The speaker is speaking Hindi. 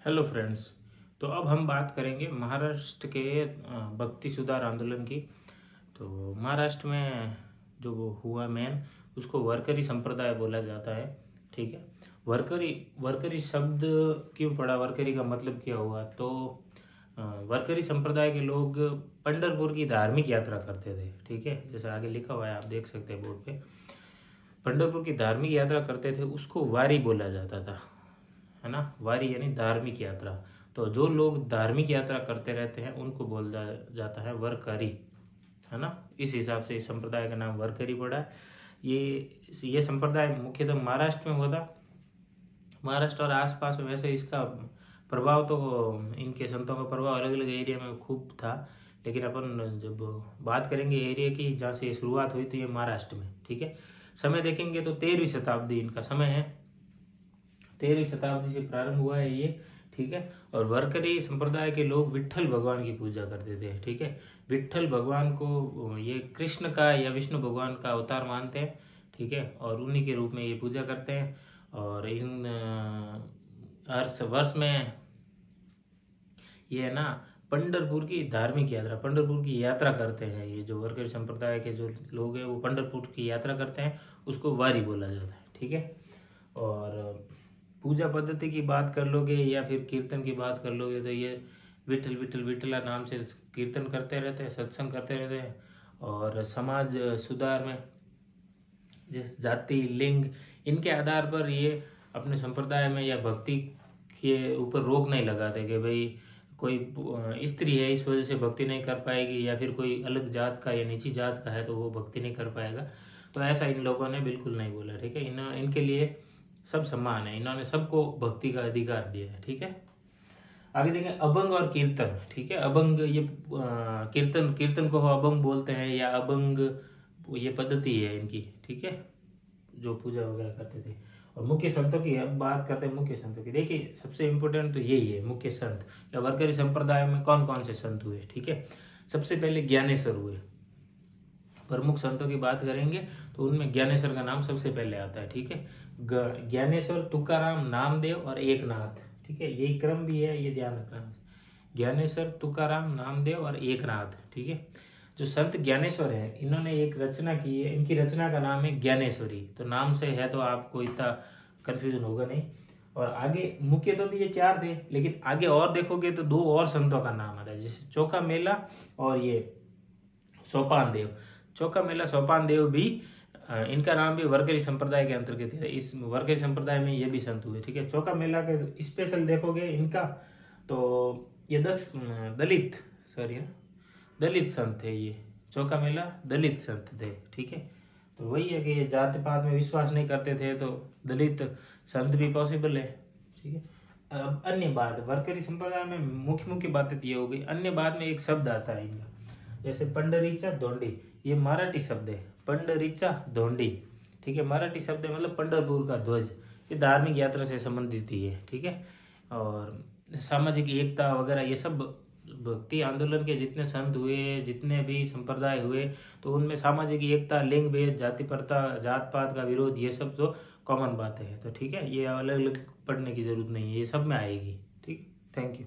Hello friends. तो अब हम बात करेंगे महाराष्ट्र के भक्ति सुधार आंदोलन की। तो महाराष्ट्र में जो वो हुआ मेन, उसको वरकरी संप्रदाय बोला जाता है। ठीक है, वरकरी वरकरी शब्द क्यों पड़ा, वरकरी का मतलब क्या हुआ? तो वरकरी संप्रदाय के लोग पंढरपुर की धार्मिक यात्रा करते थे। ठीक है, जैसे आगे लिखा हुआ है, आप देख सकते हैं बोर्ड पे। पंढरपुर की धार्मिक यात्रा करते थे, उसको वारी बोला जाता था, है ना। वारी यानी धार्मिक यात्रा। तो जो लोग धार्मिक यात्रा करते रहते हैं उनको बोला जाता है वरकरी, है ना। इस हिसाब से इस संप्रदाय का नाम वरकरी पड़ा है। ये संप्रदाय मुख्यतः महाराष्ट्र में हुआ था। महाराष्ट्र और आसपास में वैसे इसका प्रभाव तो, इनके संतों का प्रभाव अलग अलग एरिया में खूब था, लेकिन अपन जब बात करेंगे एरिया की जहाँ से शुरुआत हुई तो ये महाराष्ट्र में। ठीक है, समय देखेंगे तो 13वीं शताब्दी इनका समय है। 13वीं शताब्दी से प्रारंभ हुआ है ये। ठीक है, और वरकरी संप्रदाय के लोग विट्ठल भगवान की पूजा करते थे। ठीक है, विट्ठल भगवान को ये कृष्ण का या विष्णु भगवान का अवतार मानते हैं। ठीक है, और उन्हीं के रूप में ये पूजा करते हैं। और इन हर वर्ष में ये है ना पंढरपुर की धार्मिक यात्रा, पंढरपुर की यात्रा करते हैं। ये जो वरकरी संप्रदाय के जो लोग हैं वो पंढरपुर की यात्रा करते हैं, उसको वारी बोला जाता है। ठीक है, और पूजा पद्धति की बात कर लोगे या फिर कीर्तन की बात कर लोगे तो ये विठल विठल विठला नाम से कीर्तन करते रहते हैं, सत्संग करते रहते हैं। और समाज सुधार में जिस जाति लिंग इनके आधार पर ये अपने संप्रदाय में या भक्ति के ऊपर रोक नहीं लगाते कि भाई कोई स्त्री है इस वजह से भक्ति नहीं कर पाएगी, या फिर कोई अलग जात का या नीची जात का है तो वो भक्ति नहीं कर पाएगा। तो ऐसा इन लोगों ने बिल्कुल नहीं बोला। ठीक है, इनके लिए सब समान है, इन्होंने सबको भक्ति का अधिकार दिया है। ठीक है, आगे देखें अभंग और कीर्तन। ठीक है, अभंग ये कीर्तन को अभंग बोलते हैं, या अभंग ये पद्धति है इनकी। ठीक है, जो पूजा वगैरह करते थे। और मुख्य संतों की अब बात करते हैं। मुख्य संतों की देखिए, सबसे इम्पोर्टेंट तो यही है मुख्य संत, या वरकरी संप्रदाय में कौन कौन से संत हुए। ठीक है, सबसे पहले ज्ञानेश्वर हुए। प्रमुख संतों की बात करेंगे तो उनमें ज्ञानेश्वर का नाम सबसे पहले आता है। ठीक है, ज्ञानेश्वर, तुकाराम, नामदेव और एकनाथ। ठीक है, यही क्रम भी है, ये ध्यान रखना। ज्ञानेश्वर, तुकाराम, नामदेव और एकनाथ। ठीक है, जो संत ज्ञानेश्वर है इन्होंने एक रचना की है, इनकी रचना का नाम है ज्ञानेश्वरी। तो नाम से है तो आपको इतना कंफ्यूजन होगा नहीं। और आगे मुख्य तो ये 4 थे, लेकिन आगे और देखोगे तो 2 और संतों का नाम आता है, जैसे चौका मेला और ये सोपान देव। चौका मेला, सोपान देव भी इनका नाम भी वरकरी संप्रदाय के अंतर्गत है। इस वरकरी संप्रदाय में ये भी संत हुए। ठीक है, चौका मेला के स्पेशल देखोगे इनका तो ये दलित संत थे। ये चौका मेला दलित संत थे। ठीक है, तो वही है कि ये जाति पात में विश्वास नहीं करते थे, तो दलित संत भी पॉसिबल है। ठीक है, अब अन्य बात, वरकरी संप्रदाय में मुख्य मुख्य बातें ये हो गई। अन्य बात में एक शब्द आता है इनका, जैसे पंडरीचा धोंडी, ये मराठी शब्द है, पंडरीचा धोंडी। ठीक है, मराठी शब्द है, मतलब पंढरपुर का ध्वज। ये धार्मिक यात्रा से संबंधित ही है। ठीक है, और सामाजिक एकता वगैरह ये सब भक्ति आंदोलन के जितने संत हुए, जितने भी संप्रदाय हुए, तो उनमें सामाजिक एकता, लिंग भेद, जाति प्रथा, जात पात का विरोध, ये सब तो कॉमन बातें हैं। तो ठीक है, ये अलग अलग पढ़ने की जरूरत नहीं है, ये सब में आएगी। ठीक, थैंक यू।